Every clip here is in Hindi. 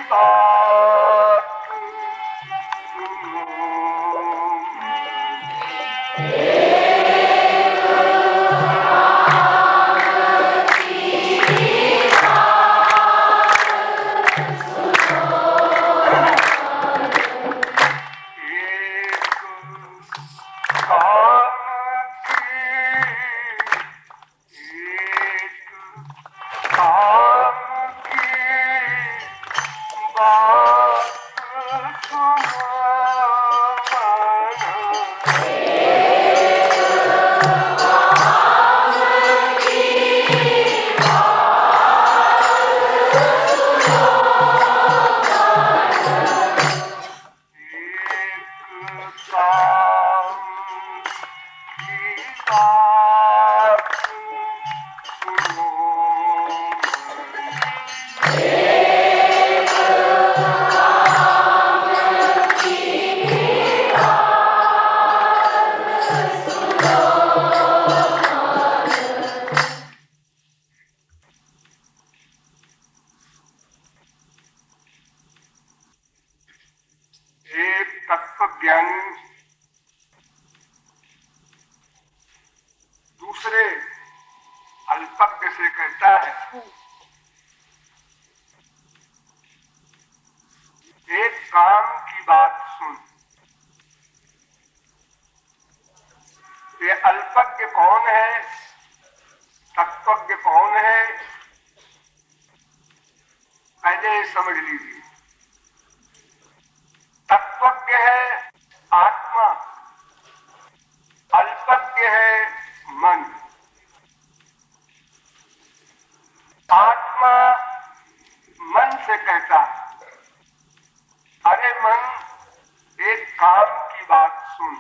बात सुनो। तत्वज्ञानी दूसरे अल्पज्ञ से कहता है, एक काम की बात सुन। ये अल्पज्ञ कौन है, तत्वज्ञ कौन है, पहले समझ लीजिए। तत्वज्ञ है आत्मा, अल्पज्ञ है मन। आत्मा मन से कहता है, अरे मन, एक काम की बात सुन।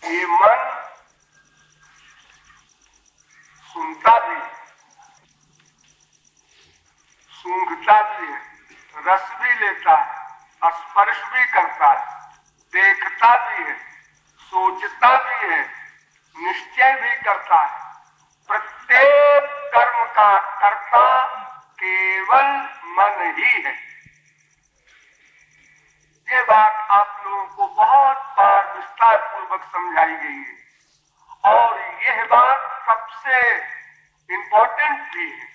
ये मन सुनता भी, सूंघता भी है, रस भी लेता है, स्पर्श भी करता है, देखता भी है, सोचता भी है, निश्चय भी करता है। प्रत्येक कर्म का कर्ता केवल मन ही है। ये बात आप लोगों को बहुत बार विस्तार पूर्वक समझाई गई है और यह बात सबसे इंपॉर्टेंट भी है,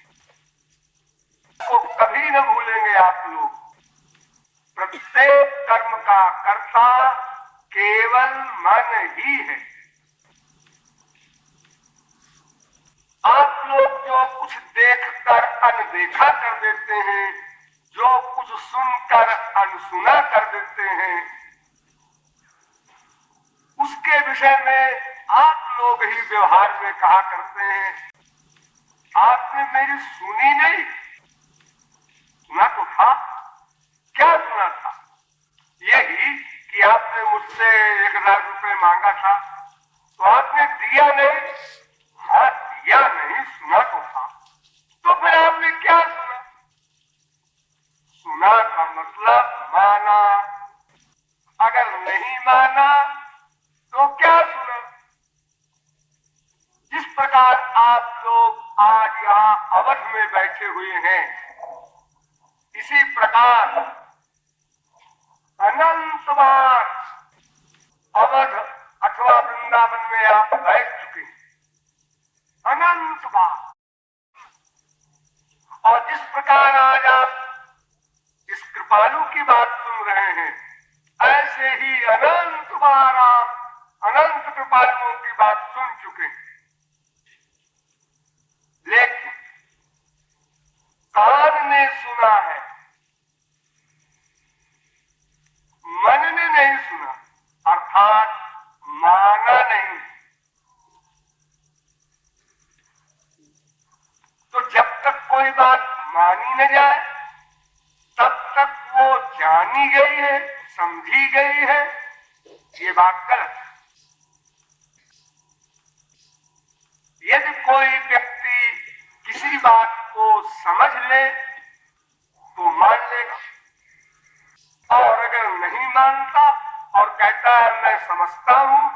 तो कभी न भूलेंगे आप लोग। प्रत्येक कर्म का कर्ता केवल मन ही है। आप लोग जो कुछ देखकर अनदेखा कर देते हैं, जो कुछ सुनकर अनसुना कर देते हैं, उसके विषय में आप लोग ही व्यवहार में कहा करते हैं, आपने मेरी सुनी नहीं। सुना तो था। क्या सुना था? यही कि आपने मुझसे 1,00,000 रुपए मांगा था, तो आपने दिया नहीं। हाँ, दिया नहीं, सुना तो था। तो फिर आपने क्या सुना? सुना का मतलब माना। अगर नहीं माना तो क्या सुना? जिस प्रकार आप लोग आज यहाँ अवध में बैठे हुए हैं, इसी प्रकार अनंत बार अवध अथवा वृंदावन में आप बैठ चुके हैं, अनंत बार। और जिस प्रकार आज आप इस कृपालु की बात सुन रहे हैं, ऐसे ही अनंत बार आप अनंत कृपालुओं की बात सुन चुके हैं। लेकिन कान ने सुना है, मन ने नहीं सुना, अर्थात माना नहीं। तो जब तक कोई बात मानी न जाए, तब तक वो जानी गई है, समझी गई है, ये बात गलत है। यदि कोई व्यक्ति किसी बात को समझ ले तो मान लेगा, और अगर नहीं मानता और कहता है मैं समझता हूं,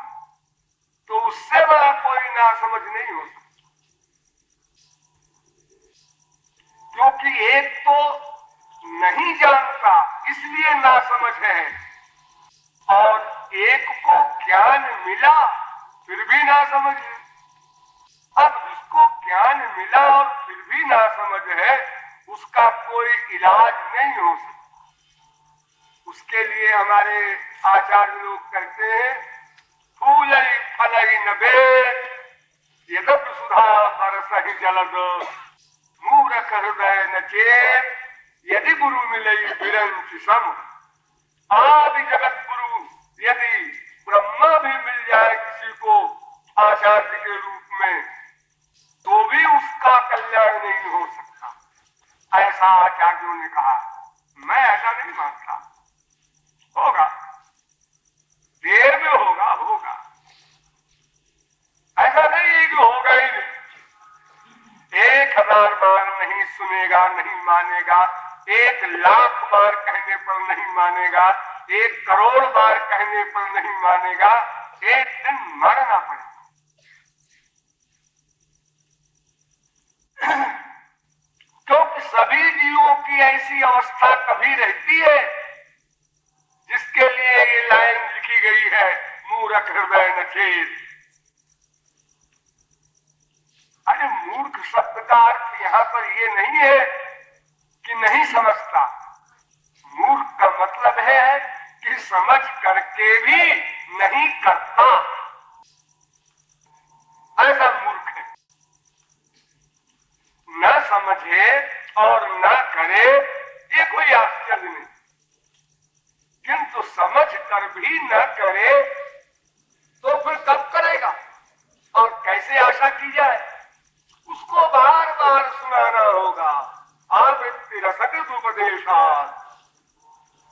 तो उससे बड़ा कोई नासमझ नहीं हो सकता। एक तो नहीं जानता इसलिए नासमझ है, और एक को ज्ञान मिला फिर भी नासमझ है। अब जिसको ज्ञान मिला और फिर भी नासमझ है, उसका कोई इलाज नहीं हो सकता। उसके लिए हमारे आचार्य लोग कहते हैं, फूलई फलई नबेद यदप सुधा बरसहि जलद, मूरख हृदय न चेत यदि गुरु मिलई बिरंच सम। आदि जगत गुरु यदि ब्रह्मा भी मिल जाए किसी को आचार्य के रूप में, तो भी उसका कल्याण नहीं हो सकता, ऐसा आचार्यों ने कहा। मैं ऐसा नहीं मानता। होगा, देर में होगा, होगा, ऐसा नहीं है कि होगा ही नहीं। 1000 बार नहीं सुनेगा, नहीं मानेगा, 1,00,000 बार कहने पर नहीं मानेगा, 1 करोड़ बार कहने पर नहीं मानेगा, एक दिन मानना पड़ेगा। क्योंकि सभी जीवों की ऐसी अवस्था कभी रहती है जिसके लिए ये लाइन लिखी गई है, मूर्ख हृदय न चेत। अरे मूर्ख शब्द का अर्थ यहाँ पर ये नहीं है कि नहीं समझता। मूर्ख का मतलब है कि समझ करके भी नहीं करता, ऐसा मूर्ख है। न समझे और न करे ये कोई आश्चर्य नहीं, किंतु समझ कर भी न करे तो फिर कब करेगा और कैसे आशा की जाए? उसको बार बार सुनाना होगा। आवृत्ति रसकृत उपदेशात्,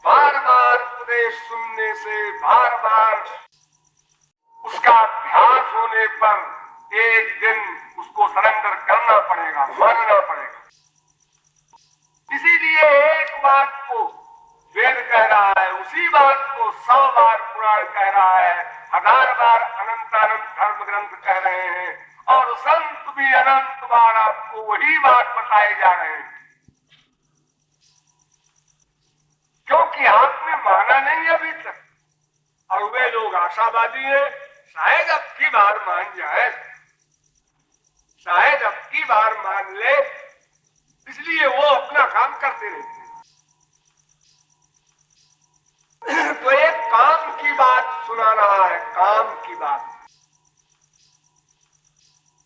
बार बार उपदेश सुनने से, बार बार उसका अभ्यास होने पर एक दिन उसको सरेंडर करना पड़ेगा, मानना पड़ेगा। इसीलिए एक बात को वेद कह रहा है, उसी बात को 100 बार पुराण कह रहा है, 1000 बार अनंत अनंत धर्म ग्रंथ कह रहे हैं, और संत भी अनंत बार आपको वही बात बताए जा रहे हैं। क्योंकि आपने माना नहीं अभी तक, और वे लोग आशावादी हैं, शायद अब की बार मान जाए, शायद अब की बार मान ले, इसलिए वो अपना काम करते रहते हैं। तो एक काम की बात सुना रहा है, काम की बात,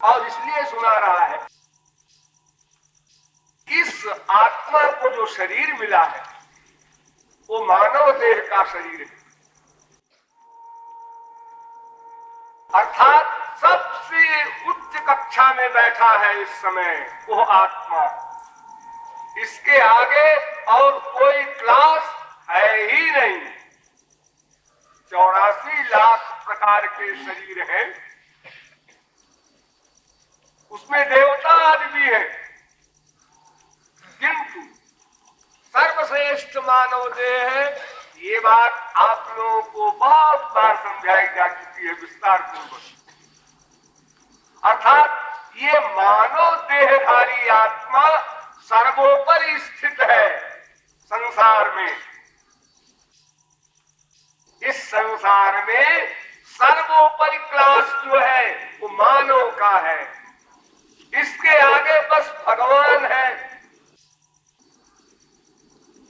और इसलिए सुना रहा है, इस आत्मा को जो शरीर मिला है वो मानव देह का शरीर है, अर्थात सबसे उच्च कक्षा में बैठा है इस समय वो आत्मा। इसके आगे और कोई क्लास है ही नहीं। 84 लाख प्रकार के शरीर हैं, उसमें देवता आदि भी है, किंतु सर्वश्रेष्ठ मानव देह है। ये बात आप लोगों को बहुत बार समझाई जा चुकी है विस्तार पूर्वक। अर्थात ये मानव देहधारी आत्मा सर्वोपरि स्थित है संसार में। इस संसार में सर्वोपरि क्लास जो है वो मानव का है, इसके आगे बस भगवान है,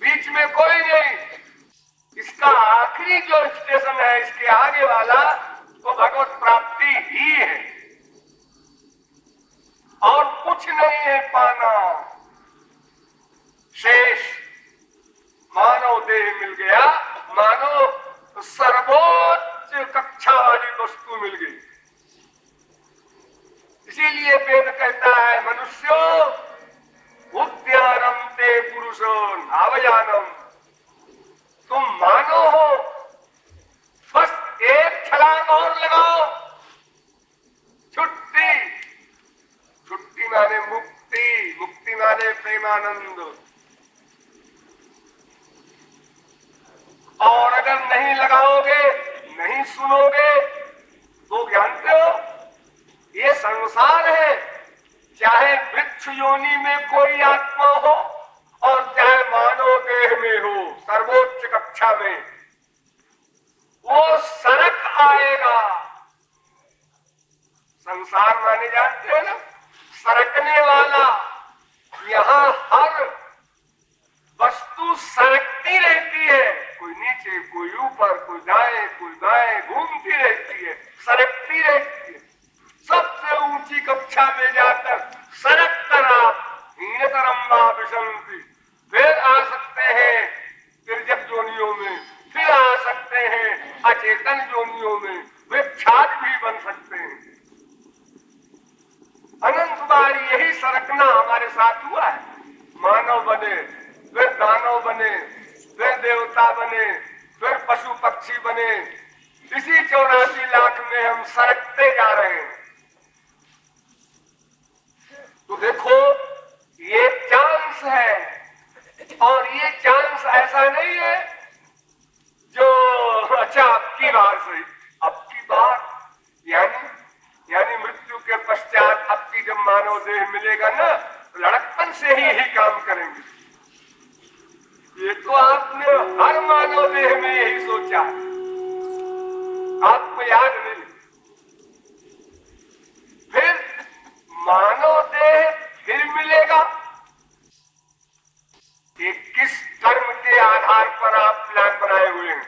बीच में कोई नहीं। इसका आखिरी जो स्टेशन है, इसके आगे वाला, वो भगवत प्राप्ति ही है और कुछ नहीं है पाना। शेष मानव देह मिल गया, मानव सर्वोच्च कक्षा वाली वस्तु मिल गई। इसीलिए वेद कहता है, मनुष्यो उद्यानम ते पुरुषो नावयानम। तुम मानो हो, बस एक छलांग और लगाओ, छुट्टी। छुट्टी माने मुक्ति, मुक्ति माने प्रेमानंद। और अगर नहीं लगाओगे, नहीं सुनोगे, तो जानते हो ये संसार है, चाहे वृक्ष योनि में कोई आत्मा हो, मानव देह में हो, सर्वोच्च कक्षा में, वो सरक आएगा। संसार माने जानते हो ना, सरकने वाला। यहां हर वस्तु सरकती रहती है, कोई नीचे, कोई ऊपर, कोई दाएं, कोई बाएं, घूमती रहती है, सरकती रहती है। सबसे ऊंची कक्षा में जाकर सरक कर आप हीनतरम्बा विशंति, फिर आ सकते हैं तिर्यक योनियों में, फिर आ सकते हैं अचेतन योनियों में, वे छात्र भी बन सकते हैं। अनंत बार यही सरकना हमारे साथ हुआ है। मानव बने, फिर दानव बने, फिर देवता बने, फिर पशु पक्षी बने। इसी 84 लाख में हम सरकते जा रहे हैं। तो देखो, ये चांस है, और ये चांस ऐसा नहीं है जो अच्छा अब की बार सही, अब की बार यानी मृत्यु के पश्चात अब की जब मानव देह मिलेगा ना, लड़कपन से ही काम करेंगे। ये तो आपने हर मानव देह में यही सोचा, आपको याद नहीं। फिर मानव देह फिर मिलेगा। ये किस कर्म के आधार पर आप प्लान बनाए हुए हैं?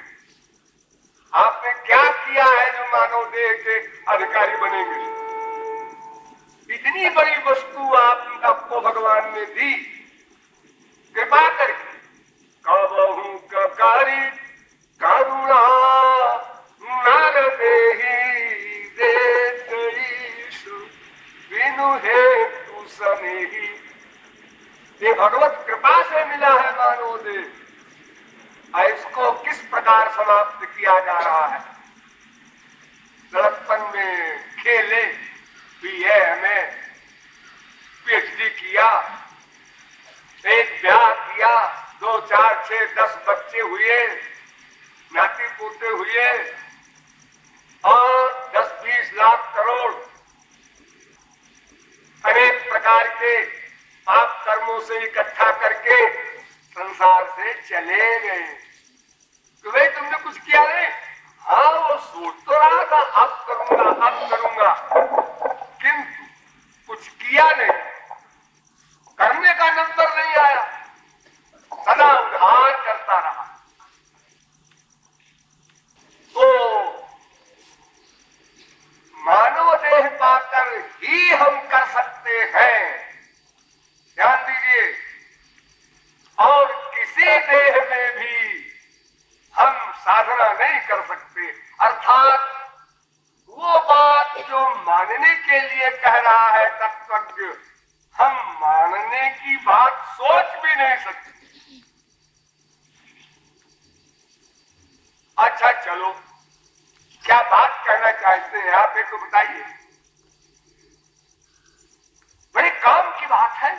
आपने क्या किया है जो मानव देह के अधिकारी बनेंगे? इतनी बड़ी वस्तु आपको भगवान ने दी, कृपा करके। कबहू ककारी करुणा नर देहि देत ईशु, बिनु हेतु सनेही। ये भगवत कृपा से मिला है मानव देह। इसको किस प्रकार समाप्त किया जा रहा है? लड़कपन में खेले, बीए में पीएचडी किया, एक ब्याह किया, 2, 4, 6, 10 बच्चे हुए, नाती पोते हुए, और 10-20 लाख करोड़ अनेक प्रकार के पाप कर्मों से इकट्ठा करके संसार से चले गए। तो भाई तुमने कुछ किया नहीं? हाँ, वो सोच तो रहा था अब करूंगा, अब करूंगा, किंतु कुछ किया नहीं, करने का नंबर नहीं आया, सदा उधार करता रहा। तो मानव देह पाकर ही हम कर सकते हैं, ध्यान दीजिए। और किसी देह में भी हम साधना नहीं कर सकते। अर्थात वो बात जो मानने के लिए कह रहा है तत्वज्ञ, हम मानने की बात सोच भी नहीं सकते। अच्छा चलो, क्या बात कहना चाहते हैं आप, एक तो बताइए। बड़े काम की बात है,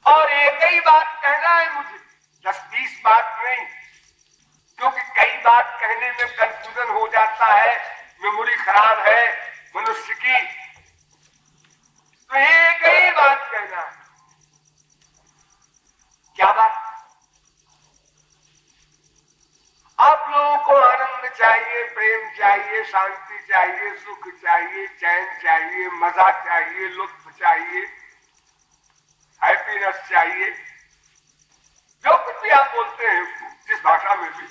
और एक ही बात कहना है मुझे, 10-20 बात नहीं, क्योंकि कई बात कहने में कंफ्यूजन हो जाता है, मेमोरी खराब है मनुष्य की। तो एक ही बात कहना है। क्या बात? आप लोगों को आनंद चाहिए, प्रेम चाहिए, शांति चाहिए, सुख चाहिए, चैन चाहिए, मजा चाहिए, लुत्फ चाहिए, हैप्पीनेस चाहिए, जो कुछ भी आप बोलते हैं जिस भाषा में भी,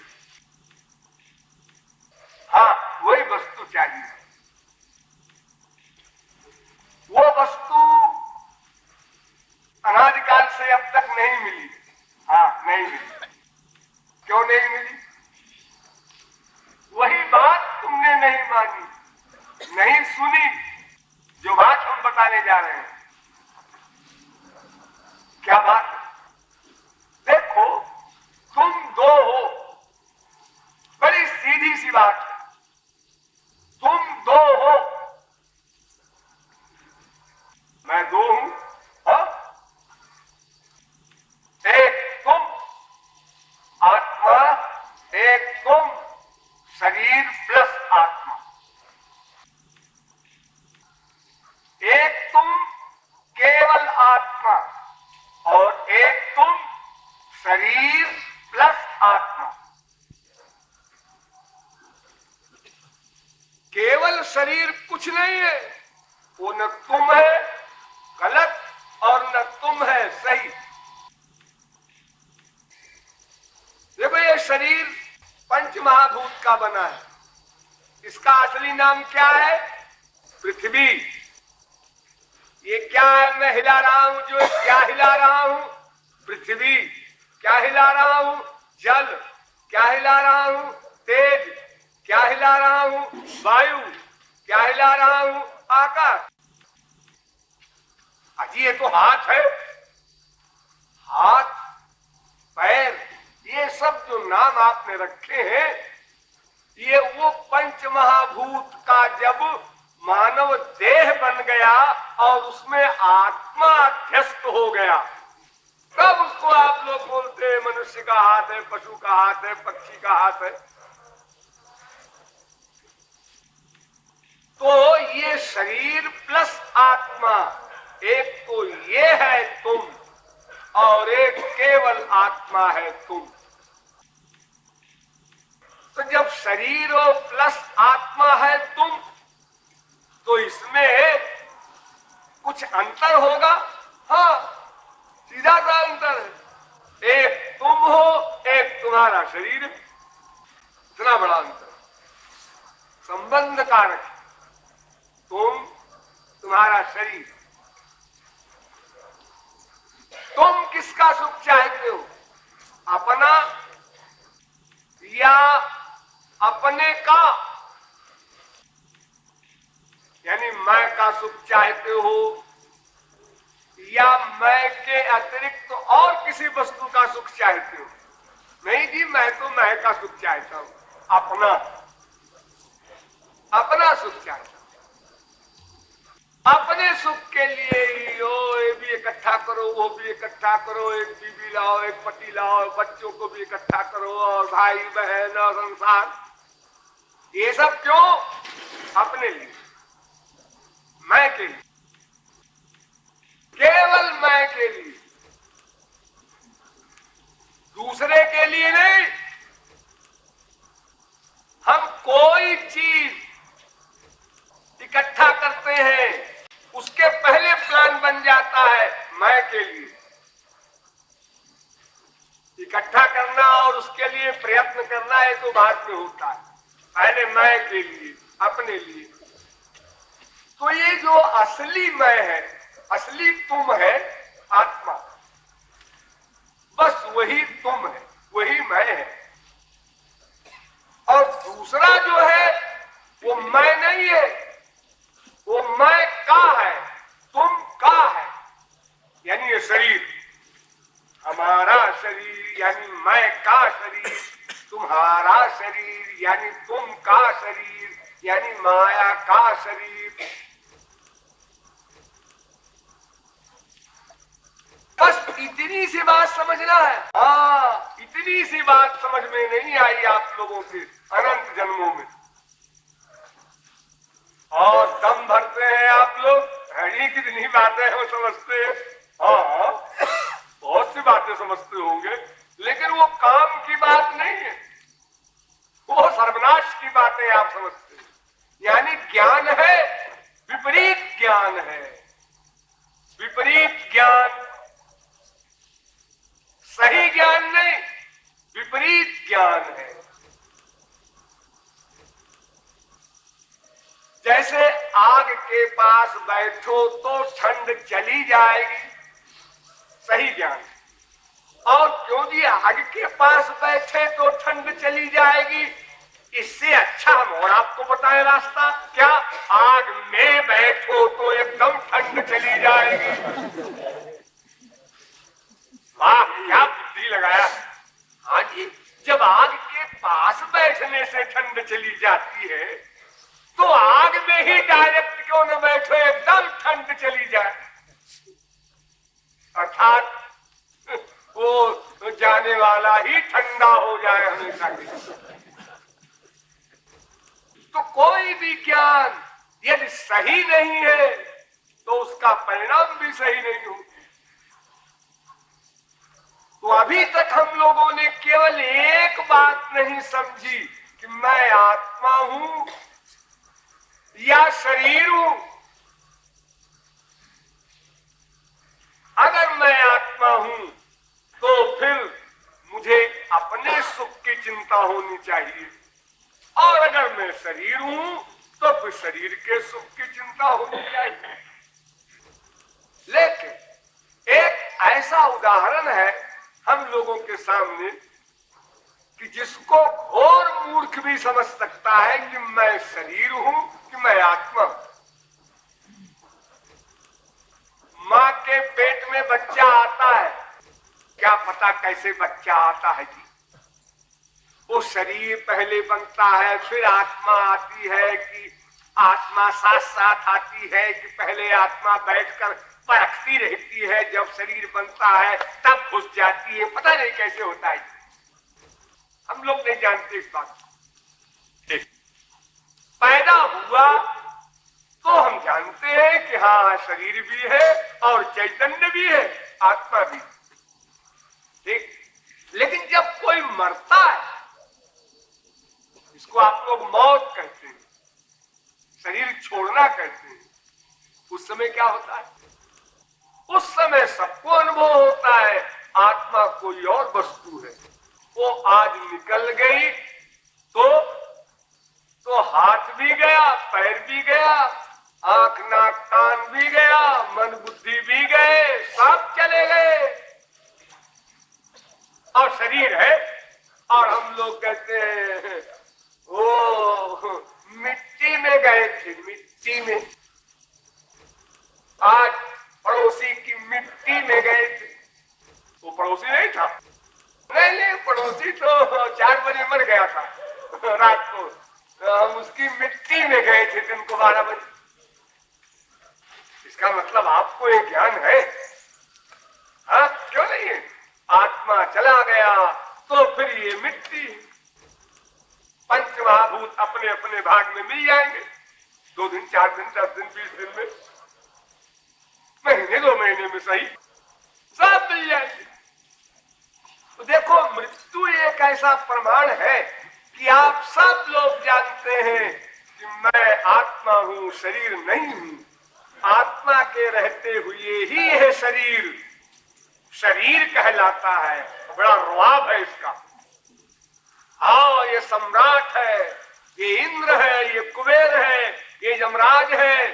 हाँ वही वस्तु चाहिए। वो वस्तु अनादिकाल से अब तक नहीं मिली। हाँ, नहीं मिली। क्यों नहीं मिली? वही बात तुमने नहीं मानी, नहीं सुनी, जो बात हम बताने जा रहे हैं। क्या बात? देखो, तुम दो हो, बड़ी सीधी सी बात है। तुम दो हो, मैं दो हूं, हाँ? एक तुम आत्मा, एक तुम शरीर प्लस आत्मा, एक तुम केवल आत्मा, और एक तुम शरीर प्लस आत्मा। केवल शरीर कुछ नहीं है, वो न तुम है गलत और न तुम है सही। देखो ये शरीर पंच महाभूत का बना है। इसका असली नाम क्या है? पृथ्वी। ये क्या है मैं हिला रहा हूं? जो क्या हिला रहा हूं? पृथ्वी। क्या हिला रहा हूं? जल। क्या हिला रहा हूं? तेज। क्या हिला रहा हूं? वायु। क्या हिला रहा हूं? आकाश। अजी ये तो हाथ है। हाथ पैर ये सब जो नाम आपने रखे हैं, ये वो पंच महाभूत का जब मानव देह बन गया और उसमें आत्मा अध्यस्त हो गया, तब उसको आप लोग बोलते हैं मनुष्य का हाथ है, पशु का हाथ है, पक्षी का हाथ है। तो ये शरीर प्लस आत्मा, एक तो ये है तुम और एक केवल आत्मा है तुम। तो जब शरीर और प्लस आत्मा है तुम, तो इसमें कुछ अंतर होगा। हाँ, सीधा सा अंतर है। एक तुम हो, एक तुम्हारा शरीर। इतना बड़ा अंतर संबंध कारक। तुम, तुम्हारा शरीर। तुम किसका सुख चाहते हो? अपना या अपने का? यानी मैं का सुख चाहते हो या मैं के अतिरिक्त तो और किसी वस्तु का सुख चाहते हो? नहीं जी, मैं तो मैं का सुख चाहता हूं, अपना, अपना सुख चाहता हूं। अपने सुख के लिए ही हो, ये भी इकट्ठा करो, वो भी इकट्ठा करो, एक बीबी लाओ, एक पति लाओ, बच्चों को भी इकट्ठा करो, और भाई बहन और संसार। ये सब क्यों? अपने लिए, मैं के लिए, केवल मैं के लिए, दूसरे के लिए नहीं। हम कोई चीज इकट्ठा करते हैं, उसके पहले प्लान बन जाता है मैं के लिए। इकट्ठा करना और उसके लिए प्रयत्न करना है तो बाद में होता है, पहले मैं के लिए, अपने लिए। तो ये जो असली मैं है, असली तुम है आत्मा, बस वही तुम है, वही मैं है। और दूसरा जो है वो मैं नहीं है, वो मैं का है, तुम का है। यानी ये शरीर, हमारा शरीर यानी मैं का शरीर, तुम्हारा शरीर यानी तुम का शरीर, यानी माया का शरीर। बस इतनी सी बात समझना है। हाँ, इतनी सी बात समझ में नहीं आई आप लोगों के अनंत जन्मों में। और दम भरते हैं आप लोग, घड़ी कितनी बातें हम समझते हैं। हाँ, बहुत सी बातें समझते होंगे, लेकिन वो काम की बात नहीं है, वो सर्वनाश की बातें आप समझते हैं। यानी ज्ञान है, विपरीत ज्ञान है। विपरीत ज्ञान, सही ज्ञान नहीं, विपरीत ज्ञान है। जैसे आग के पास बैठो तो ठंड चली जाएगी, सही ज्ञान। और क्यों जी आग के पास बैठे तो ठंड चली जाएगी, इससे अच्छा हम और आपको बताएं रास्ता। क्या? आग में बैठो तो एकदम ठंड चली जाएगी। वाह, क्या बुद्धि लगाया। हाँ जी, जब आग के पास बैठने से ठंड चली जाती है, तो आग में ही डायरेक्ट क्यों न बैठो, एकदम ठंड चली जाए। अर्थात वो जाने वाला ही ठंडा हो जाए हमेशा के लिए। तो कोई भी ज्ञान यदि सही नहीं है तो उसका परिणाम भी सही नहीं हो। तो अभी तक हम लोगों ने केवल एक बात नहीं समझी कि मैं आत्मा हूं या शरीर हूं। अगर मैं आत्मा हूं तो फिर मुझे अपने सुख की चिंता होनी चाहिए, और अगर मैं शरीर हूं तो फिर शरीर के सुख की चिंता होनी चाहिए। लेकिन एक ऐसा उदाहरण है हम लोगों के सामने कि जिसको घोर मूर्ख भी समझ सकता है कि मैं शरीर हूं कि मैं आत्मा हूं। मां के पेट में बच्चा आता है, क्या पता कैसे बच्चा आता है जी। वो शरीर पहले बनता है, फिर आत्मा आती है कि आत्मा साथ साथ आती है कि पहले आत्मा बैठकर परखती रहती है, जब शरीर बनता है तब घुस जाती है, पता नहीं कैसे होता है। हम लोग नहीं जानते इस बात को। पैदा हुआ तो हम जानते हैं कि हाँ शरीर भी है और चैतन्य भी है, आत्मा भी, ठीक। लेकिन जब कोई मरता है, इसको आप लोग मौत कहते हैं, शरीर छोड़ना कहते हैं, उस समय क्या होता है? उस समय सबको अनुभव होता है आत्मा कोई और वस्तु है। वो आज निकल गई तो हाथ भी गया, पैर भी गया, आंख नाक कान भी गया, मन बुद्धि भी गए, सब चले गए, और शरीर है। और हम लोग कहते हैं ओ मिट्टी में गए थे, मिट्टी में। आज पड़ोसी की मिट्टी में गए थे। वो पड़ोसी नहीं था, नहीं, पड़ोसी तो 4 बजे मर गया था रात को, हम उसकी मिट्टी में गए थे दिन को 12 बजे। इसका मतलब आपको एक ज्ञान है, हाँ क्यों नहीं है? आत्मा चला गया तो फिर ये मिट्टी, पंच महाभूत अपने अपने भाग में मिल जाएंगे, 2 दिन 4 दिन 10 दिन 20 दिन में, महीने 2 महीने में सही, सब मिल जाएंगे। तो देखो मृत्यु एक ऐसा प्रमाण है कि आप सब लोग जानते हैं कि मैं आत्मा हूं, शरीर नहीं हूं। आत्मा के रहते हुए ही यह शरीर कहलाता है। बड़ा रुआब है इसका। हाँ ये सम्राट है, ये इंद्र है, ये कुबेर है, ये यमराज है,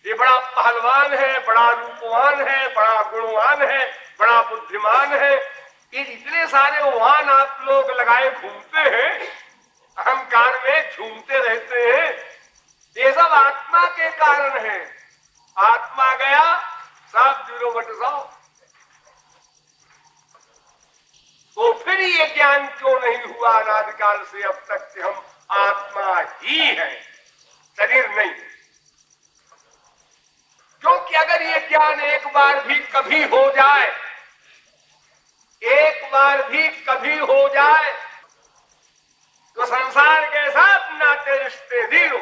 ये बड़ा पहलवान है, बड़ा रूपवान है, बड़ा गुणवान है, बड़ा बुद्धिमान है। ये इतने सारे वाहन आप लोग लगाए घूमते हैं, अहंकार में झूमते रहते हैं, ये सब आत्मा के कारण है। आत्मा गया सब 0/100। तो फिर ये ज्ञान क्यों नहीं हुआ अनादिकाल से अब तक कि हम आत्मा ही है, शरीर नहीं? क्योंकि अगर ये ज्ञान एक बार भी कभी हो जाए, एक बार भी कभी हो जाए, तो संसार के सब नाते रिश्ते 0,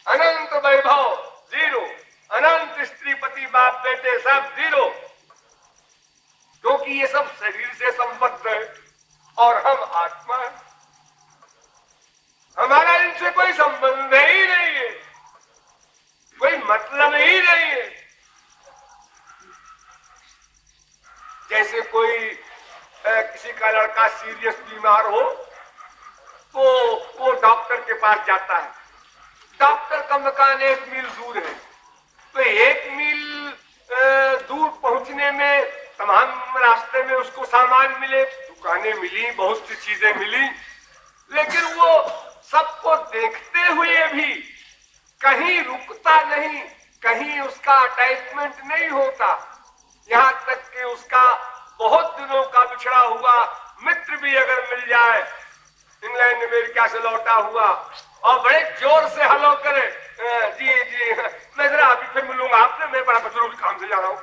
अनंत वैभव 0, अनंत स्त्री पति बाप बेटे सब 0, क्योंकि ये सब शरीर से संबद्ध है और हम आत्मा है। हमारा इनसे कोई संबंध ही नहीं है, कोई मतलब ही नहीं है। जैसे कोई किसी का लड़का सीरियस बीमार हो तो वो डॉक्टर के पास जाता है। डॉक्टर का मकान 1 मील दूर है, तो 1 मील दूर पहुंचने में तमाम रास्ते में उसको सामान मिले, दुकानें मिली, बहुत सी चीजें मिली, लेकिन वो सबको देखते हुए भी कहीं रुकता नहीं, कहीं उसका अटैचमेंट नहीं होता। यहां तक कि उसका बहुत दिनों का बिछड़ा हुआ मित्र भी अगर मिल जाए, इंग्लैंड अमेरिका से लौटा हुआ, और बड़े जोर से हेलो करे, जी मैं जरा अभी फिर मिलूंगा आपसे, मैं बड़ा जरूरी काम से जा रहा हूं।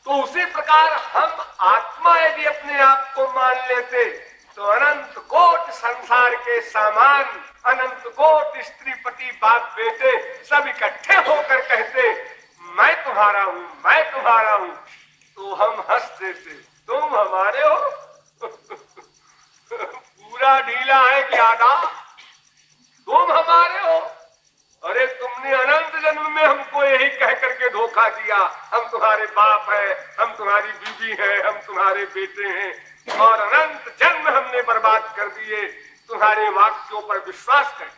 तो उसी प्रकार हम आत्मा यदि अपने आप को मान लेते तो तो अनंत कोट संसार के सामान, अनंत कोट स्त्री पति बाप बेटे सब इकट्ठे होकर कहते मैं तुम्हारा हूं, मैं तुम्हारा हूं, तो हम हंस देते तुम हमारे हो। पूरा ढीला है कि आधा, तुम हमारे हो। अरे तुमने अनंत जन्म में हमको यही कह करके धोखा दिया, हम तुम्हारे बाप हैं, हम तुम्हारी बीवी हैं, हम तुम्हारे बेटे हैं, और अनंत जन्म हमने बर्बाद कर दिए तुम्हारे वाक्यों पर विश्वास कर।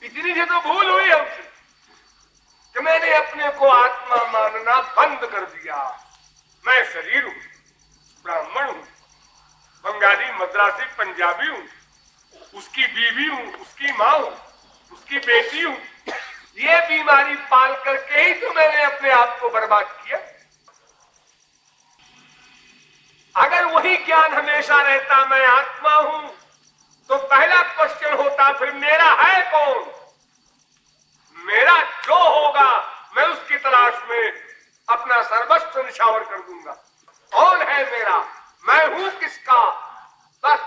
इतनी से तो भूल हुई हमसे कि मैंने अपने को आत्मा मानना बंद कर दिया। मैं शरीर हूं, ब्राह्मण हूं, बंगाली मद्रासी पंजाबी हूं, उसकी बीवी हूं, उसकी मां हूं, उसकी बेटी हूं। ये बीमारी पाल करके ही तो मैंने अपने आप को बर्बाद किया। अगर वही ज्ञान हमेशा रहता मैं आत्मा हूं, तो पहला क्वेश्चन होता फिर मेरा है कौन? मेरा जो होगा मैं उसकी तलाश में अपना सर्वस्व निछावर कर दूंगा। कौन है मेरा, मैं हूं किसका? बस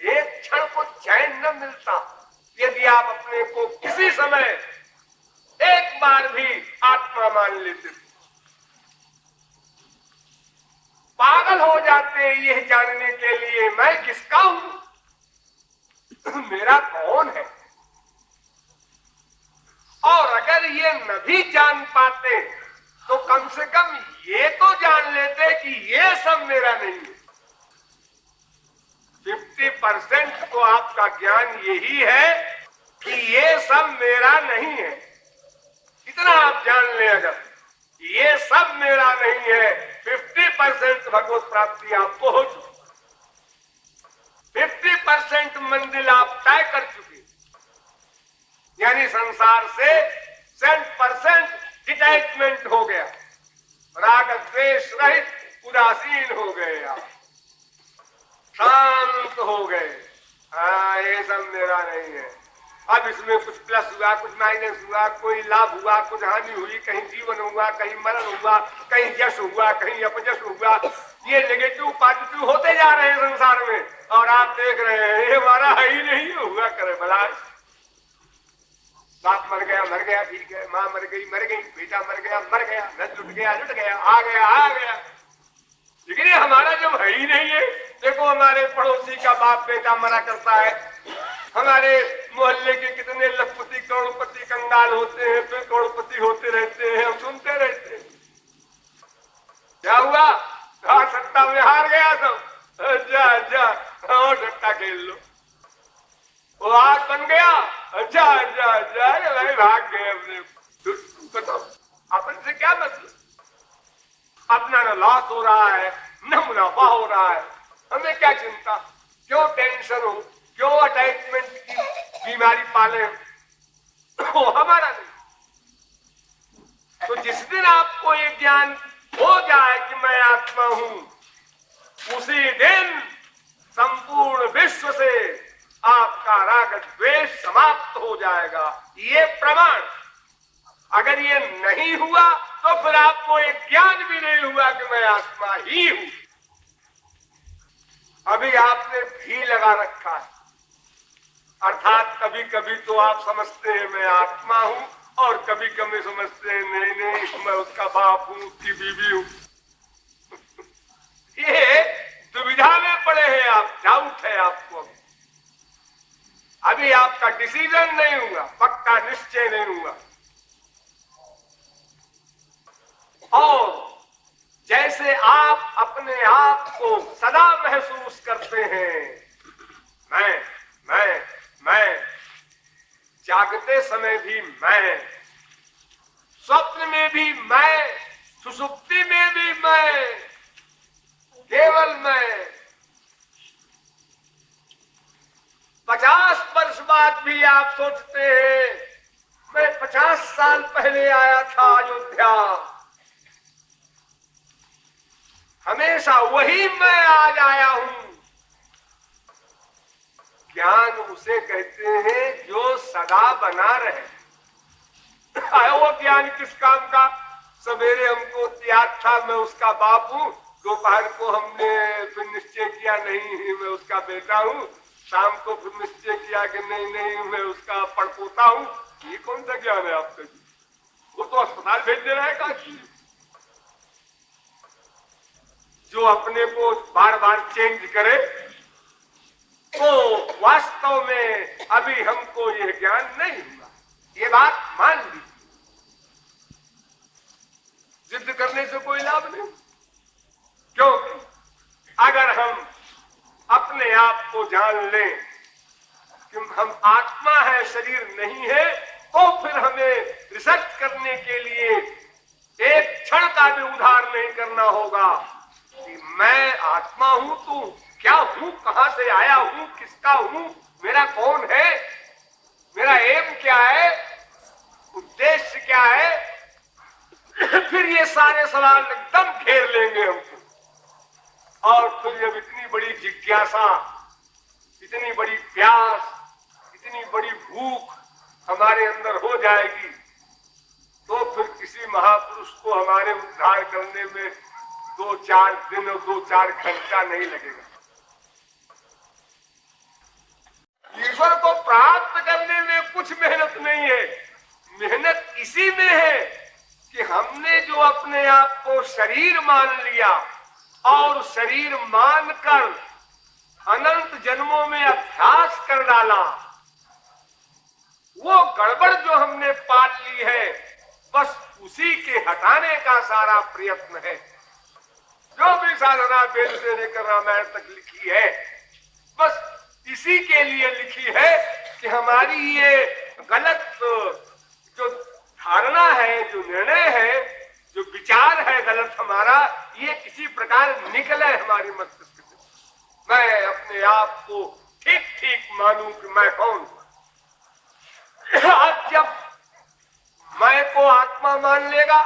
एक क्षण को चैन न मिलता यदि आप अपने को किसी समय एक बार भी आत्मा मान लेते। पागल हो जाते यह जानने के लिए मैं किसका हूं, मेरा कौन है। और अगर ये न भी जान पाते तो कम से कम ये तो जान लेते कि ये सब मेरा नहीं है। 50% तो आपका ज्ञान यही है कि ये सब मेरा नहीं है। इतना आप जान ले, अगर ये सब मेरा नहीं है 50% भगवत प्राप्ति आपको हो चुकी, 50% मंजिल आप तय कर चुके, यानी संसार से 100% डिटैचमेंट हो गया, राग द्वेष रहित उदासीन हो गए, आप शांत हो गए। हाँ, ये सब मेरा नहीं है। अब इसमें कुछ प्लस हुआ, कुछ माइनस हुआ, कोई लाभ हुआ, कुछ हानि हुई, कहीं जीवन हुआ, कहीं मरण हुआ, कहीं यश हुआ, कहीं अपयश हुआ, ये नेगेटिव पॉजिटिव होते जा रहे हैं संसार में, और आप देख रहे हैं ये हमारा है ही नहीं, हुआ करे भला। बाप मर गया ठीक है, माँ मर गई, बेटा मर गया, धन लुट गया, आ गया, लेकिन ये हमारा जब है ही नहीं है। देखो हमारे पड़ोसी का बाप बेटा मरा करता है, हमारे मोहल्ले के कितने लखपति करोड़पति कंगाल होते हैं, फिर करोड़पति होते रहते हैं, हम सुनते रहते हैं। क्या हुआ? हाँ, सत्ता में हार गया सब, जा और सत्ता खेल लो। वो आज बन गया, अच्छा भाई भाग गए अपने। बताओ अपन से क्या मतलब? अपना न लॉस हो रहा है न मुनाफा हो रहा है, हमें क्या चिंता? क्यों टेंशन हो, क्यों अटैचमेंट की बीमारी पाले? वो हमारा नहीं। तो जिस दिन आपको ये ज्ञान हो जाए कि मैं आत्मा हूं, उसी दिन संपूर्ण विश्व से आपका राग द्वेष समाप्त हो जाएगा। ये प्रमाण। अगर ये नहीं हुआ तो फिर आपको एक ज्ञान भी नहीं हुआ कि मैं आत्मा ही हूं। अभी आपने भी लगा रखा है, अर्थात कभी कभी तो आप समझते हैं मैं आत्मा हूं, और कभी कभी समझते हैं नहीं मैं उसका बाप हूं, उसकी बीवी हूं। ये दुविधा में पड़े हैं आप, डाउट है आपको। अभी आपका डिसीजन नहीं हुआ, पक्का निश्चय नहीं हुआ। और जैसे आप अपने आप को सदा महसूस करते हैं मैं, जागते समय भी मैं, स्वप्न में भी मैं, सुषुप्ति में भी मैं, केवल मैं। 50 वर्ष बाद भी आप सोचते हैं मैं 50 साल पहले आया था अयोध्या, हमेशा वही मैं आज आया हूं। ज्ञान उसे कहते हैं जो सदा बना रहे। वो ज्ञान किस काम का? सवेरे हमको याद था मैं उसका बाप हूं, दोपहर को हमने फिर निश्चय किया नहीं मैं उसका बेटा हूँ, शाम को फिर निश्चय किया कि नहीं नहीं मैं उसका पड़पोता हूँ। ये कौन सा ज्ञान है आपका? वो तो अस्पताल भेज दे रहा है काशी। जो अपने को बार बार चेंज करे तो वास्तव में अभी हमको यह ज्ञान नहीं हुआ। ये बात मान ली। जिद करने से कोई लाभ नहीं, क्योंकि अगर हम अपने आप को जान लें कि हम आत्मा है शरीर नहीं है, तो फिर हमें रिसर्च करने के लिए एक क्षण का भी उधार नहीं करना होगा कि मैं आत्मा हूं तो क्या हूं, कहां से आया हूं, किसका हूं, मेरा कौन है, मेरा एम क्या है, उद्देश्य क्या है। फिर ये सारे सवाल एकदम घेर लेंगे हमको, और फिर जब इतनी बड़ी जिज्ञासा, इतनी बड़ी प्यास, इतनी बड़ी भूख हमारे अंदर हो जाएगी, तो फिर किसी महापुरुष को हमारे उद्धार करने में 2-4 दिन और 2-4 घंटा नहीं लगेगा। ईश्वर को प्राप्त करने में कुछ मेहनत नहीं है। मेहनत इसी में है कि हमने जो अपने आप को शरीर मान लिया और शरीर मानकर अनंत जन्मों में अभ्यास कर डाला, वो गड़बड़ जो हमने पाल ली है, बस उसी के हटाने का सारा प्रयत्न है। जो भी साधना वेद से लेकर रामायण तक लिखी है, बस इसी के लिए लिखी है कि हमारी ये गलत जो धारणा है, जो निर्णय है, जो विचार है गलत हमारा, ये किसी प्रकार निकले हमारी मस्तिष्क से। मैं अपने आप को ठीक ठीक मानूं कि मैं कौन हूं। अब जब मैं को आत्मा मान लेगा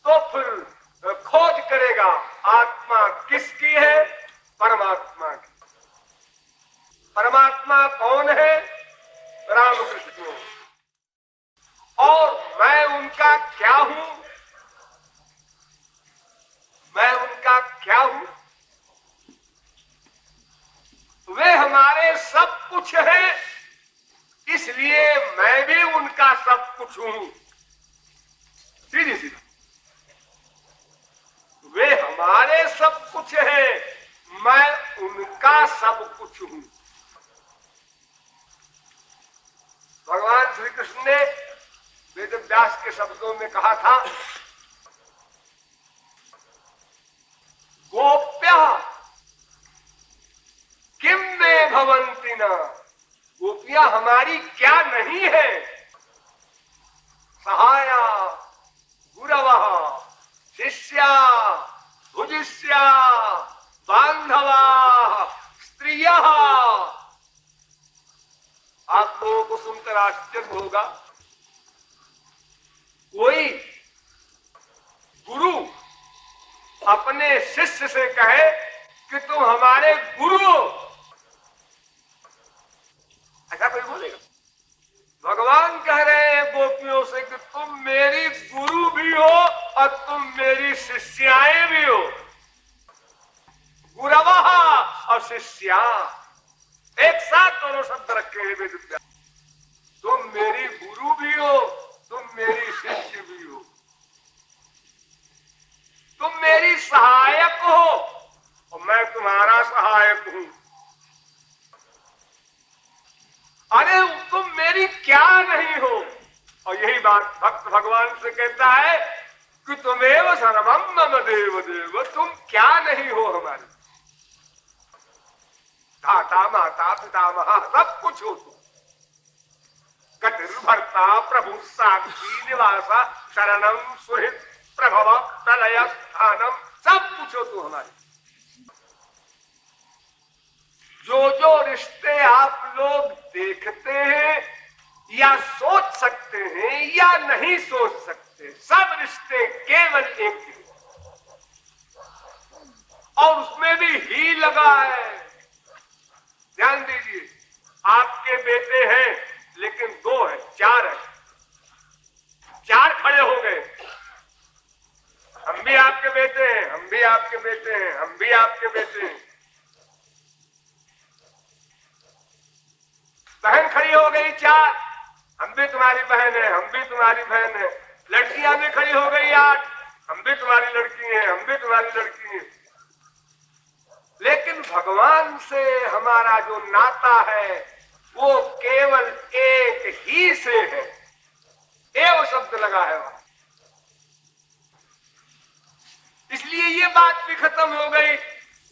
तो फिर खोज करेगा आत्मा किसकी है? परमात्मा की। परमात्मा कौन है? रामकृष्ण। और मैं उनका क्या हूं? मैं उनका क्या हूं? वे हमारे सब कुछ हैं, इसलिए मैं भी उनका सब कुछ हूं। सीधी सीधी। वे हमारे सब कुछ हैं, मैं उनका सब कुछ हूं। भगवान श्री कृष्ण ने वेद व्यास के शब्दों में कहा था, गोप्य किम में भवंति न। गोपियां हमारी क्या नहीं है? सहाया गुरवः शिष्या भुजिष्या बांधवा स्त्रियः। आप लोगों को सुनकर आश्चर्य होगा, कोई गुरु अपने शिष्य से कहे कि तुम हमारे गुरु हो, ऐसा कोई बोलेगा? भगवान कह रहे हैं गोपियों से कि तुम मेरी गुरु भी हो और तुम मेरी शिष्याएं भी हो। गुरवः और शिष्या एक साथ दोनों शब्द रखे हैं वेद व्यास। तुम मेरी गुरु भी हो, तुम मेरी शिष्य भी हो, तुम मेरी सहायक हो और मैं तुम्हारा सहायक हूं। अरे तुम मेरी क्या नहीं हो? और यही बात भक्त भगवान से कहता है कि तुमेव सर्वम मम देव देव। तुम क्या नहीं हो हमारे? दाता माता पितामह सब कुछ हो तुम। गतिर्भर्ता प्रभु साक्षी निवासा शरणम सुहृद प्रभव प्रलय स्थानम सब कुछ हो तुम हमारे। जो जो रिश्ते आप लोग देखते हैं या सोच सकते हैं या नहीं सोच सकते, सब रिश्ते केवल एक ही, और उसमें भी ही लगा है। ध्यान दीजिए, आपके बेटे हैं लेकिन 2 है, 4 है, 4 खड़े हो गए। हम भी आपके बेटे हैं, हम भी आपके बेटे हैं, हम भी आपके बेटे हैं। बहन खड़ी हो गई 4, हम भी तुम्हारी बहन है, हम भी तुम्हारी बहन है। लड़कियां भी खड़ी हो गई 8, हम भी तुम्हारी लड़की हैं, हम भी तुम्हारी लड़की हैं। लेकिन भगवान से हमारा जो नाता है वो केवल एक ही से है। एव शब्द लगा है वहां। इसलिए ये बात भी खत्म हो गई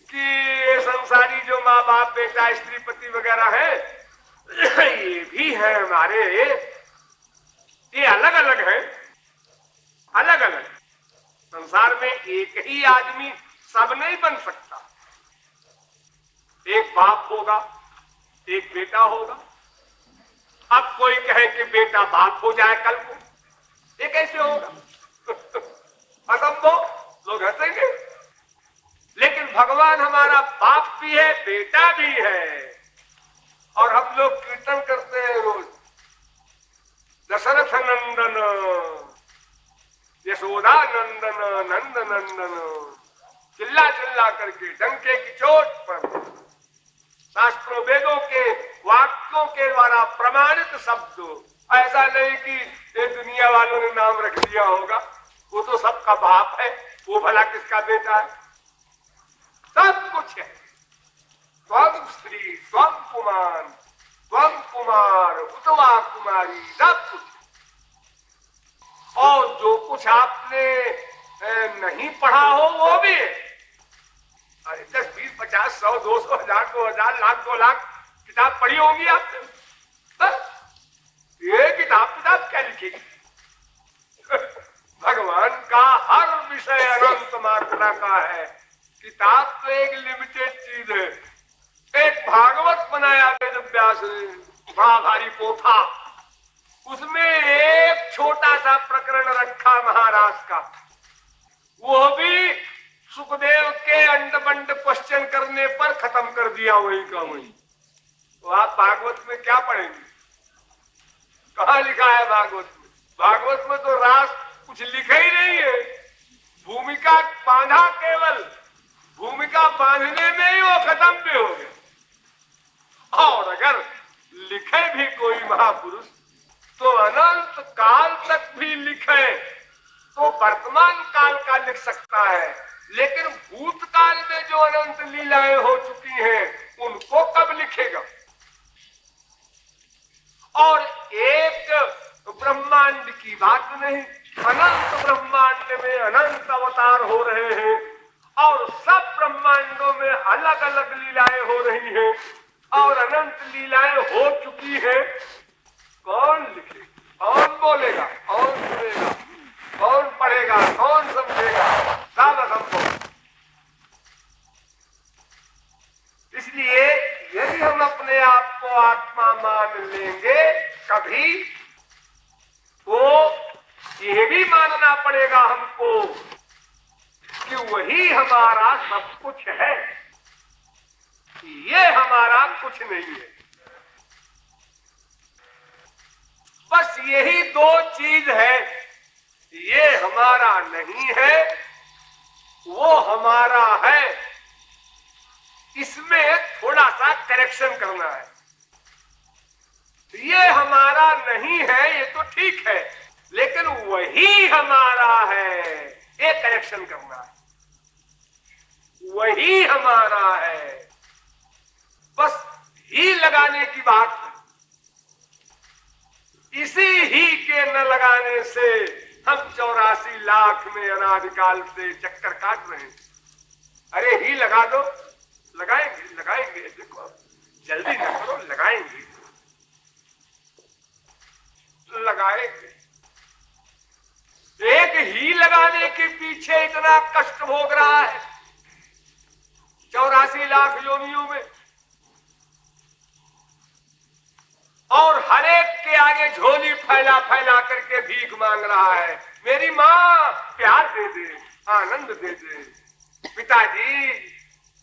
कि संसारी जो माँ बाप बेटा स्त्री पति वगैरह है ये भी है हमारे, ये अलग अलग है, अलग अलग। संसार में एक ही आदमी सब नहीं बन सकता। एक बाप होगा, एक बेटा होगा। अब कोई कहे कि बेटा बाप हो जाए कल को, ये कैसे होगा? असंभव, लोग हंसेंगे। लेकिन भगवान हमारा बाप भी है, बेटा भी है। और हम लोग कीर्तन करते हैं रोज, दशरथ नंदन यशोदा नंदन नंद नंदन, चिल्ला चिल्ला करके डंके की चोट पर शास्त्रों वेदों के वाक्यों के द्वारा प्रमाणित शब्द। ऐसा नहीं कि ये दुनिया वालों ने नाम रख दिया होगा, वो तो सबका बाप है, वो भला किसका बेटा है? सब कुछ है। स्वम स्त्री, स्वम कुमार, स्वम कुमार, उतवा कुमारी, सब कुछ। और जो कुछ आपने नहीं पढ़ा हो वो भी है। 10, 20, 50, 100, 200, 1000, 2000, लाख, 2 लाख किताब पढ़ी होगी आपने। ये किताब क्या लिखेगी? भगवान का हर विषय अनंत मात्रा का है। किताब तो एक लिमिटेड चीज है। एक भागवत बनाया वेद व्यास ने, बड़ा भारी पोथा, उसमें एक छोटा सा प्रकरण रखा महाराज का, वो भी सुखदेव के अंड-बंड क्वेश्चन करने पर खत्म कर दिया वही का वही। तो आप भागवत में क्या पढ़ेंगे? कहाँ लिखा है भागवत में? भागवत में तो रास कुछ लिखा ही नहीं है। भूमिका बांधा, केवल भूमिका बांधने में ही वो खत्म भी हो गया। और अगर लिखे भी कोई महापुरुष तो अनंत काल तक भी लिखे तो वर्तमान काल का लिख सकता है, लेकिन भूतकाल में जो अनंत लीलाएं हो चुकी हैं उनको कब लिखेगा? और एक ब्रह्मांड की बात नहीं, अनंत ब्रह्मांड में अनंत अवतार हो रहे हैं और सब ब्रह्मांडों में अलग अलग लीलाएं हो रही हैं और अनंत लीलाएं हो चुकी हैं। कौन लिखेगा? कौन बोलेगा? कौन सुनेगा? कौन पढ़ेगा? कौन समझेगा? सब असंभव। इसलिए यदि हम अपने आप को आत्मा मान लेंगे कभी, तो ये भी मानना पड़ेगा हमको कि वही हमारा सब कुछ है, ये हमारा कुछ नहीं है। बस यही 2 चीज है, ये हमारा नहीं है, वो हमारा है। इसमें थोड़ा सा करेक्शन करना है। ये हमारा नहीं है, ये तो ठीक है, लेकिन वही हमारा है, ये करेक्शन करना है। वही हमारा है, बस ही लगाने की बात है। इसी ही के न लगाने से हम 84 लाख में अनादिकाल से चक्कर काट रहे हैं। अरे ही लगा दो, लगाएंगे लगाएंगे, देखो जल्दी न करो, लगाएंगे लगाएंगे। एक ही लगाने के पीछे इतना कष्ट भोग रहा है 84 लाख योनियों में, और हर एक के आगे झोली फैला फैला करके भीख मांग रहा है। मेरी माँ प्यार दे दे, आनंद दे दे, पिताजी,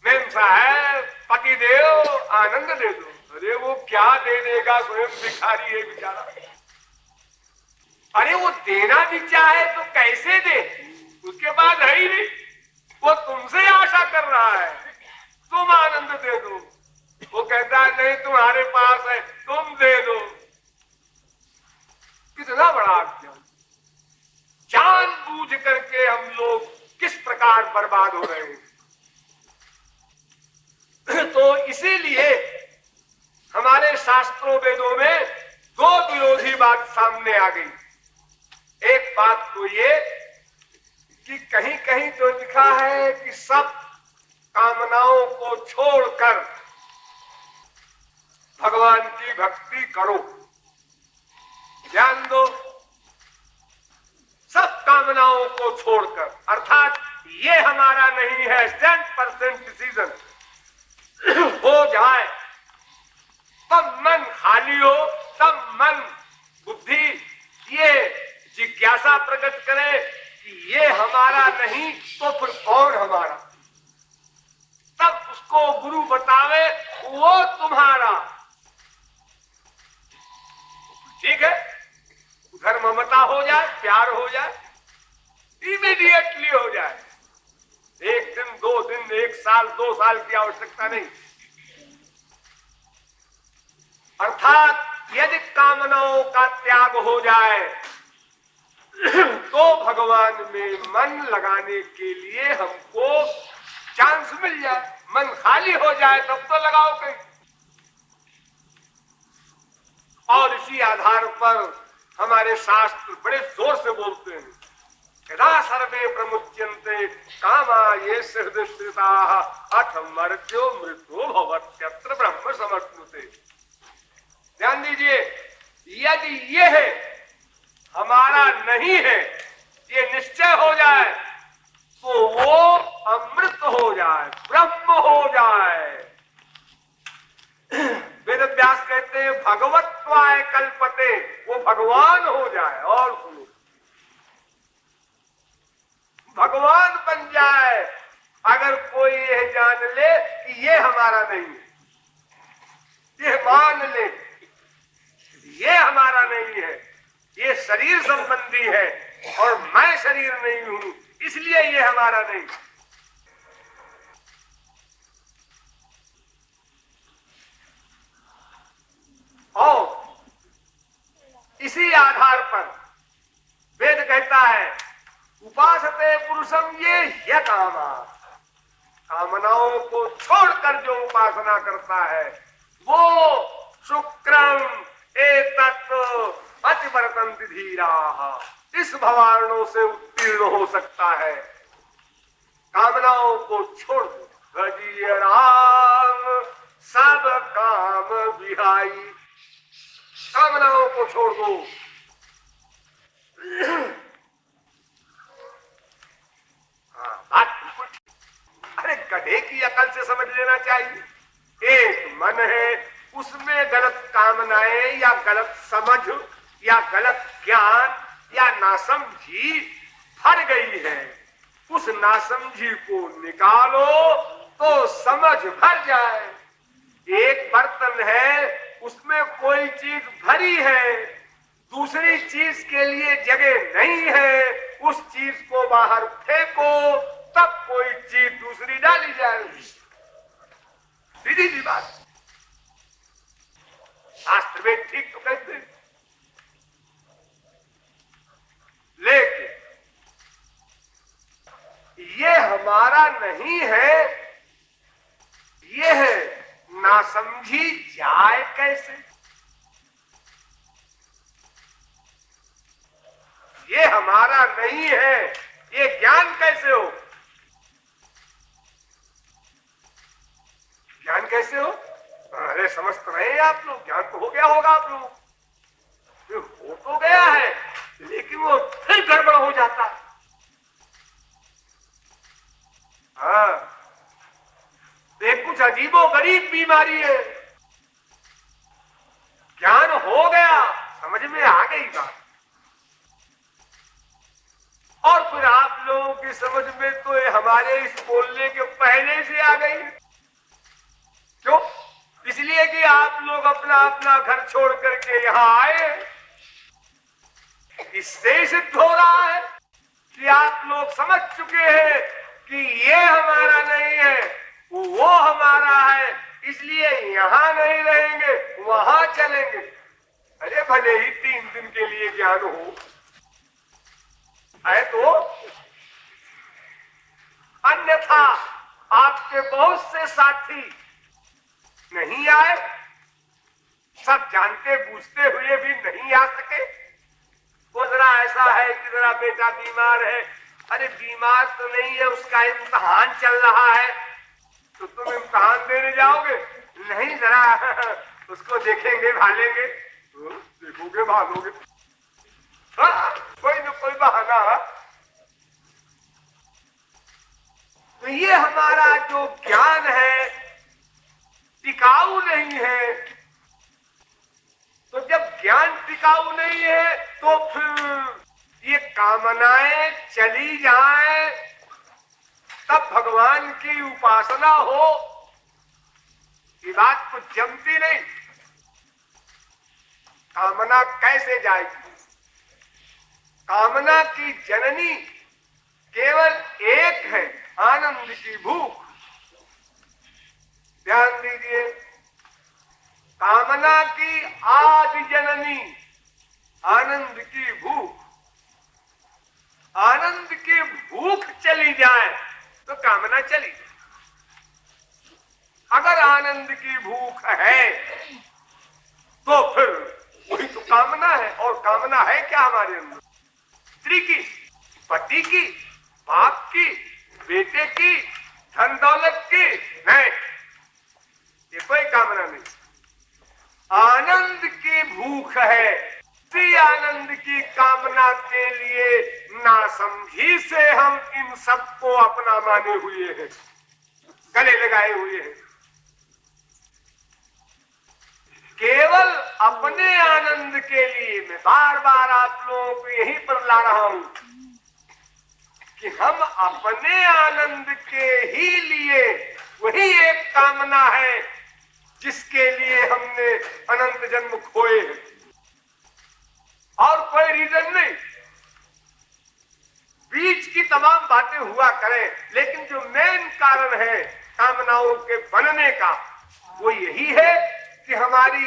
मेम साहब, पति देव आनंद दे दो। अरे वो क्या दे देगा, स्वयं भिखारी है बेचारा। अरे वो देना भी चाहे तो कैसे दे, उसके बाद है ही नहीं, वो तुमसे आशा कर रहा है तुम आनंद दे दो। वो कहता है नहीं, तुम्हारे पास है, तुम दे दो। कितना बड़ा अज्ञान! जानबूझ करके हम लोग किस प्रकार बर्बाद हो रहे हैं। तो इसीलिए हमारे शास्त्रों वेदों में दो विरोधी बात सामने आ गई। एक बात तो ये कि कहीं कहीं तो लिखा है कि सब कामनाओं को छोड़कर भगवान की भक्ति करो। ध्यान दो, सब कामनाओं को छोड़कर, अर्थात ये हमारा नहीं है 100% डिसीजन हो जाए, तब मन खाली हो, तब मन बुद्धि ये जिज्ञासा प्रकट करे कि ये हमारा नहीं तो फिर कौन हमारा। तब उसको गुरु बतावे वो तुम्हारा। ठीक है, उधर ममता हो जाए, प्यार हो जाए, इमीडिएटली हो जाए। एक दिन, 2 दिन, 1 साल, 2 साल की आवश्यकता नहीं। अर्थात यदि कामनाओं का त्याग हो जाए तो भगवान में मन लगाने के लिए हमको चांस मिल जाए। मन खाली हो जाए तब तो लगाओ कहीं। और इसी आधार पर हमारे शास्त्र बड़े जोर से बोलते हैं, यदा सर्वे प्रमुच्यन्ते कामा ये हृदयस्थिता अथ मर्त्यो मृत्यो भवत्यत्र ब्रह्म समश्नुते। ध्यान दीजिए, यदि ये है हमारा नहीं है, ये निश्चय हो जाए तो वो अमृत हो जाए, ब्रह्म हो जाए। वेद व्यास कहते हैं भगवत्वाय कल्पते, वो भगवान हो जाए। और सुनो, भगवान बन जाए अगर कोई यह जान ले कि ये हमारा नहीं है, ये मान ले ये हमारा नहीं है, ये शरीर संबंधी है और मैं शरीर नहीं हूं, इसलिए ये हमारा नहीं। और इसी आधार पर वेद कहता है उपासते पुरुषम ये ह्यकामा, कामनाओं को छोड़कर जो उपासना करता है वो शुक्रम एतत् अतिवर्तन्ति धीराः, इस भवारणों से उत्तीर्ण हो सकता है। कामनाओं को छोड़ दो, भजिए राम सब काम विहाई, कामनाओं को छोड़ दो। बात बिल्कुल, अरे गधे की अकल से समझ लेना चाहिए। एक मन है, उसमें गलत कामनाएं या गलत समझ या गलत ज्ञान या नासमझी भर गई है। उस नासमझी को निकालो तो समझ भर जाए। एक बर्तन है, उसमें कोई चीज भरी है, दूसरी चीज के लिए जगह नहीं है, उस चीज को बाहर फेंको तब कोई चीज दूसरी डाली जाएगी। सीधी सी बात, शास्त्र में ठीक तो कहते हैं। लेकिन ये हमारा नहीं है, ये है नासमझी जाए कैसे? ये हमारा नहीं है, ये ज्ञान कैसे हो? ज्ञान कैसे हो? अरे समझ तो रहे हैं आप लोग, ज्ञान तो हो गया होगा आप लोग। हो तो गया है लेकिन वो फिर गड़बड़ हो जाता है। हाँ, देख कुछ अजीबो गरीब बीमारी है। ज्ञान हो गया, समझ में आ गई बात, और फिर आप लोगों की समझ में तो ये हमारे इस बोलने के पहले से आ गई। क्यों? इसलिए कि आप लोग अपना अपना घर छोड़ करके यहां आए। इससे सिद्ध हो रहा है कि आप लोग समझ चुके हैं कि ये हमारा नहीं है, वो हमारा है, इसलिए यहां नहीं रहेंगे, वहां चलेंगे। अरे भले ही 3 दिन के लिए ज्ञान हो, है तो अन्यथा आपके बहुत से साथी नहीं आए, सब जानते बूझते हुए भी नहीं आ सके। वो जरा ऐसा है कि जरा बेटा बीमार है। अरे बीमार तो नहीं है, उसका इम्तिहान चल रहा है, तो तुम इम्तिहान देने जाओगे? नहीं, जरा उसको देखेंगे भालेंगे। देखोगे भालोगे, कोई न कोई बहाना। तो ये हमारा जो ज्ञान है टिकाऊ नहीं है। तो जब ज्ञान टिकाऊ नहीं है तो फिर ये कामनाएं चली जाए तब भगवान की उपासना हो, ये बात तो जमती नहीं। कामना कैसे जाएगी? कामना की जननी केवल एक है, आनंद की भूख। ध्यान दीजिए, कामना की आदि जननी आनंद की भूख। आनंद की भूख चली जाए तो कामना चली जाए। अगर आनंद की भूख है तो फिर वही तो कामना है। और कामना है क्या हमारे अंदर? स्त्री की, पति की, बाप की, बेटे की, धन दौलत की? नहीं, ये कोई कामना नहीं। आनंद की भूख है। इसी आनंद की कामना के लिए नासमझी से हम इन सबको अपना माने हुए हैं, गले लगाए हुए हैं। केवल अपने आनंद के लिए मैं बार बार आप लोगों को यही पर ला रहा हूं कि हम अपने आनंद के ही लिए, वही एक कामना है जिसके लिए हमने अनंत जन्म खोए हैं, और कोई रीजन नहीं। बीच की तमाम बातें हुआ करें, लेकिन जो मेन कारण है कामनाओं के बनने का वो यही है कि हमारी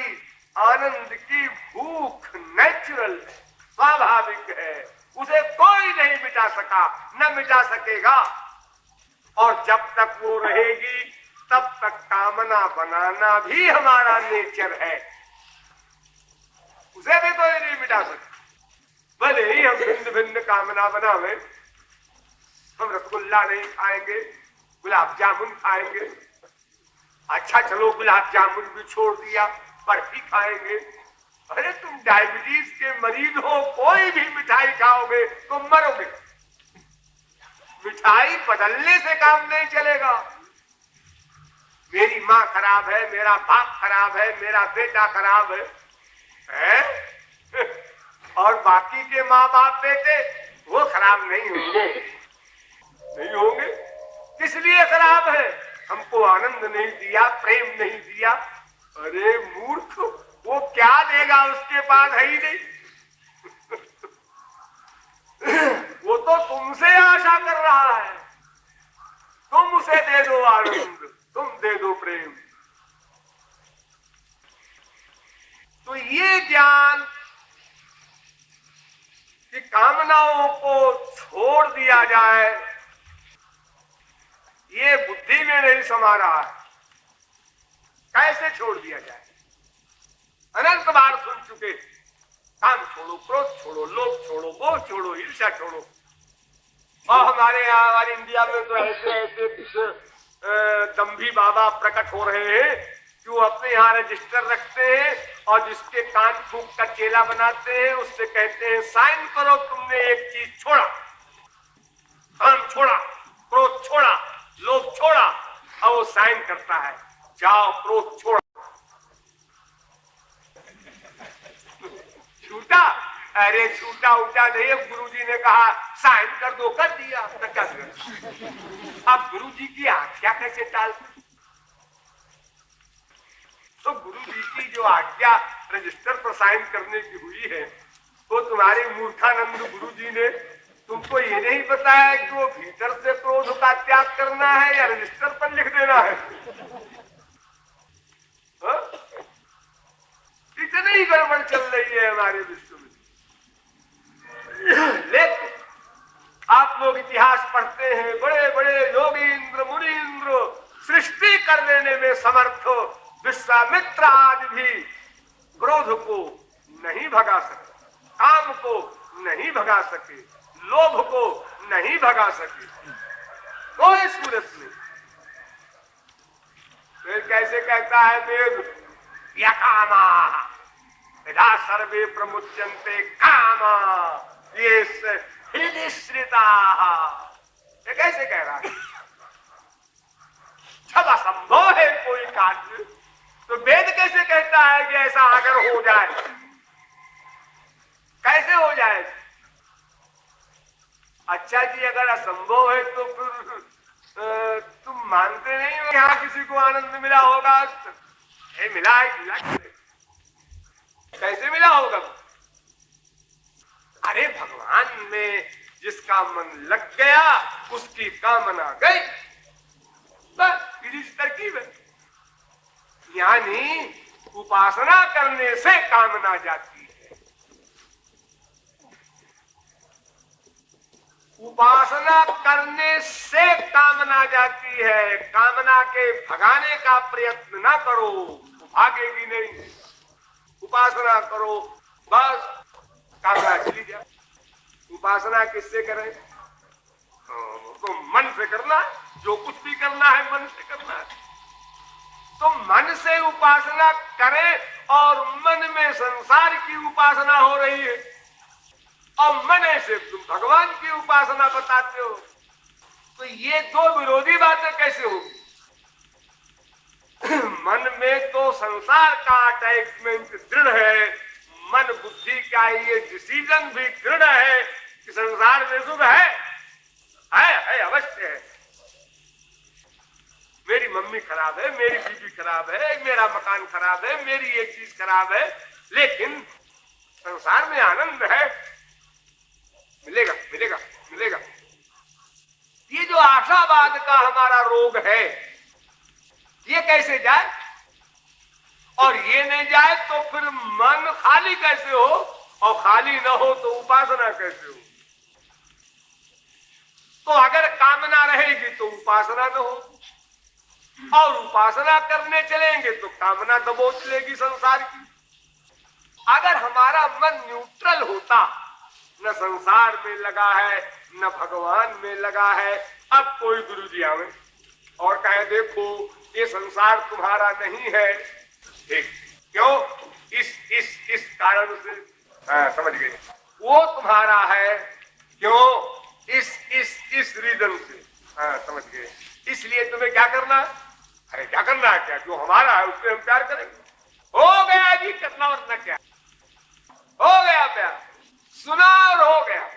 आनंद की भूख नेचुरल है, स्वाभाविक है। उसे कोई नहीं मिटा सका, न मिटा सकेगा। और जब तक वो रहेगी तब तक कामना बनाना भी हमारा नेचर है, उसे भी कोई नहीं मिटा सकता। भले ही हम भिन्न भिन्न कामना बनावे, हम रसगुल्ला नहीं खाएंगे, गुलाब जामुन खाएंगे। अच्छा चलो गुलाब जामुन भी छोड़ दिया, बर्फी खाएंगे। अरे तुम डायबिटीज के मरीज हो, कोई भी मिठाई खाओगे तो मरोगे। मिठाई बदलने से काम नहीं चलेगा। मेरी माँ खराब है, मेरा बाप खराब है, मेरा बेटा खराब है? और बाकी के माँ बाप बेटे वो खराब नहीं होंगे? नहीं होंगे। किस लिए खराब है? हमको आनंद नहीं दिया, प्रेम नहीं दिया। अरे मूर्ख, वो क्या देगा? उसके पास है ही नहीं। वो तो तुमसे आशा कर रहा है, तुम उसे दे दो आनंद, तुम दे दो प्रेम। तो ये ज्ञान कि कामनाओं को छोड़ दिया जाए, ये बुद्धि में नहीं समा रहा है। कैसे छोड़ दिया जाए? अनंत बार सुन चुके, काम छोड़ो, क्रोध छोड़ो, लोभ छोड़ो, मोह छोड़ो, ईर्ष्या छोड़ो। और हमारे यहाँ, हमारे इंडिया में तो ऐसे ऐसे दम्भी बाबा प्रकट हो रहे हैं कि वो अपने यहाँ रजिस्टर रखते हैं और जिसके कान फूंक का चेला बनाते हैं उससे कहते हैं साइन करो तुमने एक चीज छोड़ा, काम छोड़ा, क्रोध छोड़ा, लोभ छोड़ा, और वो साइन करता है, जाओ क्रोध छोड़ा। छूटा? अरे छूटा उठा नहीं, गुरुजी ने कहा साइन कर दो, कर दिया। अब गुरुजी की आज्ञा कैसे टाल? तो गुरुजी की जो आज्ञा रजिस्टर पर साइन करने की हुई है, तो तुम्हारे मूर्खानंद गुरुजी ने तुमको ये नहीं पता है कि वो भीतर से क्रोध का त्याग करना है या रजिस्टर पर लिख देना है? इतनी गड़बड़ चल रही है हमारे विश्व में। लेकिन आप लोग इतिहास पढ़ते हैं, बड़े बड़े योगींद्र मुनींद्र सृष्टि कर देने में समर्थ विश्वामित्र आदि भी क्रोध को नहीं भगा सके, काम को नहीं भगा सके, लोभ को नहीं भगा सके कोई सूरत में। फिर कैसे कहता है वेद, या कामा यदा सर्वे प्रमुच्यन्ते कामा ये हृदय श्रिता, ये कैसे कह रहा है? जब असंभव है कोई कार्य तो वेद कैसे कहता है कि ऐसा अगर हो जाए? कैसे हो जाए? अच्छा जी, अगर असंभव है तो फिर तुम मानते नहीं हो यहाँ किसी को आनंद मिला होगा? मिला है, मिला कैसे मिला होगा? अरे भगवान में जिसका मन लग गया उसकी कामना गई, बस इस तरकीब है। यानी उपासना करने से कामना जाती है, उपासना करने से कामना जाती है। कामना के भगाने का प्रयत्न ना करो, भागेगी नहीं। उपासना करो, बस कामना चली जाए। उपासना किससे करें? तो मन से करना है, जो कुछ भी करना है मन से करना है। तो मन से उपासना करें और मन में संसार की उपासना हो रही है और मन से तुम भगवान की उपासना बताते हो, तो ये दो विरोधी बातें कैसे होगी? मन में तो संसार का अटैचमेंट दृढ़ है, मन बुद्धि का ये डिसीजन भी दृढ़ है कि संसार में सुख है अवश्य है। मेरी मम्मी खराब है, मेरी बीवी खराब है, मेरा मकान खराब है, मेरी एक चीज खराब है, लेकिन संसार में आनंद है, मिलेगा मिलेगा मिलेगा। ये जो आशावाद का हमारा रोग है, ये कैसे जाए? और ये नहीं जाए तो फिर मन खाली कैसे हो, और खाली न हो तो उपासना कैसे हो? तो अगर कामना रहेगी तो उपासना न हो, और उपासना करने चलेंगे तो कामना दबोच लेगी संसार की। अगर हमारा मन न्यूट्रल होता, न संसार में लगा है न भगवान में लगा है, अब कोई गुरुजी आवे और कहे देखो ये संसार तुम्हारा नहीं है, ठीक क्यों? इस कारण से, समझ गए, वो तुम्हारा है क्यों? इस रीजन से, समझ गए। इसलिए तुम्हें क्या करना है? अरे क्या करना है? क्या जो हमारा है उससे हम प्यार करेंगे। हो गया जी, करना और न क्या, हो गया प्यार, सुना और हो गया,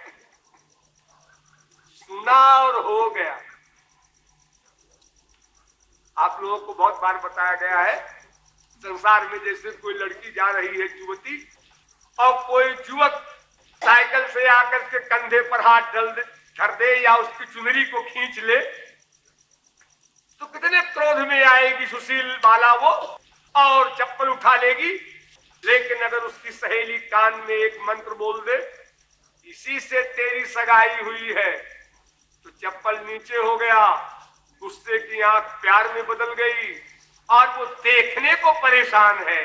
सुना और हो गया। आप लोगों को बहुत बार बताया गया है, संसार में जैसे कोई लड़की जा रही है युवती, और कोई युवक साइकिल से आकर के कंधे पर हाथ धर दे या उसकी चुनरी को खींच ले, तो कितने क्रोध में आएगी सुशील बाला वो, और चप्पल उठा लेगी। लेकिन अगर उसकी सहेली कान में एक मंत्र बोल दे, इसी से तेरी सगाई हुई है, तो चप्पल नीचे हो गया, गुस्से की आंख प्यार में बदल गई, और वो देखने को परेशान है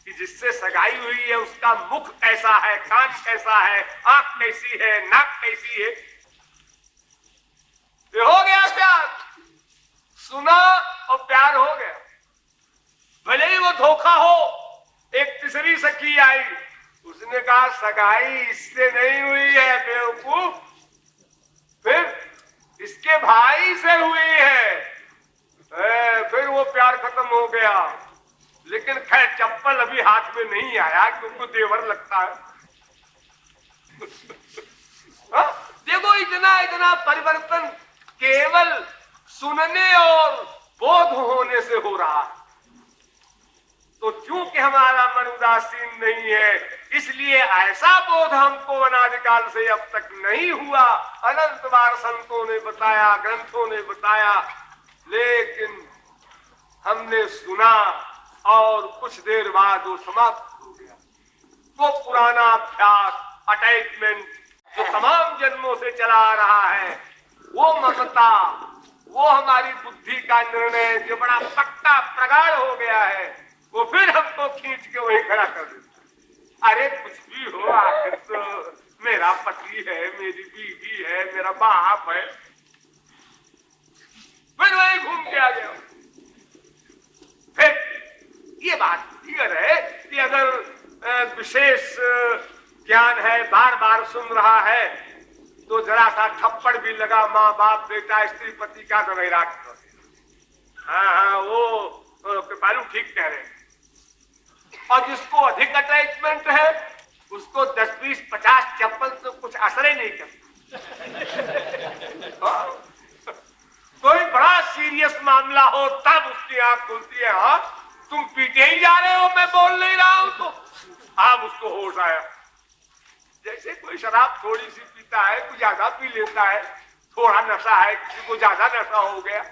कि जिससे सगाई हुई है उसका मुख कैसा है, कान कैसा है, आंख कैसी है, नाक कैसी है। ये हो गया प्यार, सुना और प्यार हो गया। भले ही वो धोखा हो। एक तीसरी सखी आई, उसने कहा सगाई इससे नहीं हुई है बेवकूफ, फिर इसके भाई से हुई है। फिर वो प्यार खत्म हो गया। लेकिन खैर चप्पल अभी हाथ में नहीं आया क्योंकि देवर लगता है। देखो इतना इतना परिवर्तन केवल सुनने और बोध होने से हो रहा है। तो चूंकि हमारा मन उदासीन नहीं है, इसलिए ऐसा बोध हमको अनादिकाल से अब तक नहीं हुआ। अनंत बार संतों ने बताया, ग्रंथों ने बताया, लेकिन हमने सुना और कुछ देर बाद वो समाप्त हो गया। वो पुराना अभ्यास, अटैचमेंट जो तमाम जन्मों से चला आ रहा है, वो ममता, वो हमारी बुद्धि का निर्णय जो बड़ा पक्का प्रगाढ़ हो गया है, वो फिर हमको खींच के वहीं खड़ा कर देता। अरे कुछ भी हो, आखिर तो मेरा पति है, मेरी बीवी है, मेरा बाप है, फिर वहीं घूम के आ गया। फिर ये बात क्लियर है कि अगर विशेष ज्ञान है, बार बार सुन रहा है, तो जरा सा थप्पड़ भी लगा माँ बाप बेटा स्त्री पति का तो वैराग कर। हाँ, वो कृपालु ठीक कह रहे हैं। और जिसको अधिक अटैचमेंट है, उसको 10, 20, 50 चप्पल तो कुछ असर ही नहीं करता। कोई बड़ा सीरियस मामला हो तब उसकी आंख खुलती है। हाँ, तुम पीटे ही जा रहे हो, मैं बोल नहीं रहा हूं, तो अब उसको होश आया। जैसे कोई शराब थोड़ी सी पीता है, कोई ज्यादा पी लेता है, थोड़ा नशा है, किसी को ज्यादा नशा हो गया,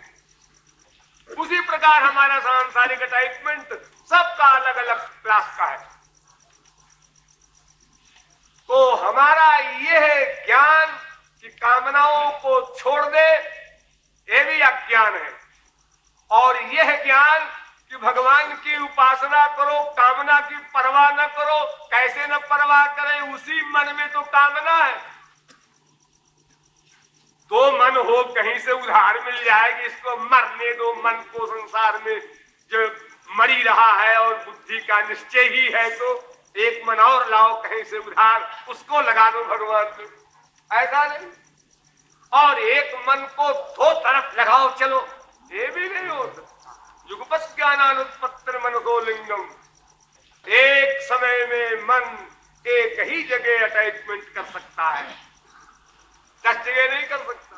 उसी प्रकार हमारा सांसारिक अटैचमेंट सबका अलग अलग क्लास का है। तो हमारा यह ज्ञान कि कामनाओं को छोड़ दे, ये भी अज्ञान है। और यह ज्ञान कि भगवान की उपासना करो, कामना की परवाह न करो, कैसे न परवाह करें, उसी मन में तो कामना है। तो मन हो कहीं से उधार मिल जाएगी, इसको मरने दो। मन को संसार में जो मरी रहा है और बुद्धि का निश्चय ही है, तो एक मन और लाओ कहीं से उधार, उसको लगा दो भगवान में। ऐसा नहीं। और एक मन को दो तरफ लगाओ चलो, ये भी नहीं हो सकता। युगपत् ज्ञानानुत्पत्तिर मनसो लिंगम। एक समय में मन एक ही जगह अटैचमेंट कर सकता है, 10 जगह नहीं कर सकता।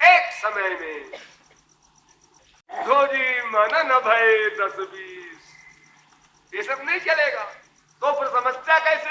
एक समय में जी मन न भय 10, 20, ये सब नहीं चलेगा। तो फिर समस्या कैसे